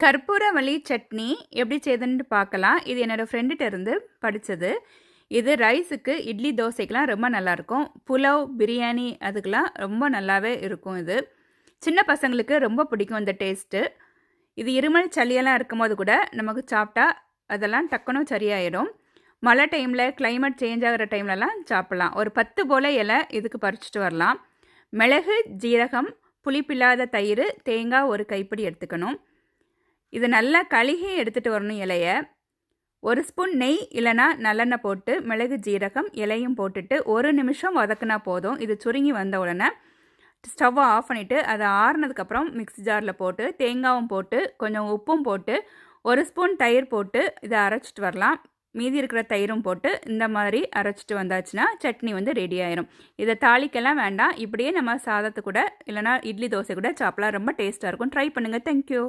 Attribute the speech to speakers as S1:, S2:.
S1: கற்பூரவள்ளி சட்னி எப்படி செய்யுதுன்னு பார்க்கலாம். இது என்னோட ஃப்ரெண்டுட்ட இருந்து படிச்சது. இது ரைஸுக்கு, இட்லி, தோசைக்கெல்லாம் ரொம்ப நல்லாயிருக்கும். புலாவ், பிரியாணி அதுக்கெல்லாம் ரொம்ப நல்லாவே இருக்கும் இது. சின்ன பசங்களுக்கு ரொம்ப பிடிக்கும் இந்த டேஸ்ட்டு. இது இருமல், சளியெல்லாம் இருக்கும்போது கூட நமக்கு சாப்பிட்டா அதெல்லாம் டக்குனு சரியாயிடும். மழை டைமில், கிளைமேட் சேஞ்ச் ஆகிற டைம்லலாம் சாப்பிட்லாம். ஒரு 10 போல் இலை இதுக்கு பறிச்சுட்டு வரலாம். மிளகு, ஜீரகம், புளிப்பில்லாத தயிர், தேங்காய் ஒரு கைப்பிடி எடுத்துக்கணும். இது நல்லா கழுகி எடுத்துகிட்டு வரணும் இலையை. 1 ஸ்பூன் நெய் இல்லைனா நல்லெண்ணெய் போட்டு மிளகு, ஜீரகம், இலையும் போட்டுட்டு 1 நிமிஷம் வதக்குனா போதும். இது சுருங்கி வந்த உடனே ஸ்டவ்வை ஆஃப் பண்ணிவிட்டு அதை ஆறுனதுக்கப்புறம் மிக்ஸி ஜாரில் போட்டு தேங்காயும் போட்டு கொஞ்சம் உப்பும் போட்டு 1 ஸ்பூன் தயிர் போட்டு இதை அரைச்சிட்டு வரலாம். மீதி இருக்கிற தயிரும் போட்டு இந்த மாதிரி அரைச்சிட்டு வந்தாச்சுன்னா சட்னி ரெடி ஆயிரும். இதை தாளிக்கெல்லாம் வேண்டாம். இப்படியே நம்ம சாதத்து கூட இல்லைனா இட்லி, தோசை கூட சாப்பிடலாம். ரொம்ப டேஸ்ட்டாக இருக்கும். ட்ரை பண்ணுங்கள். தேங்க்யூ.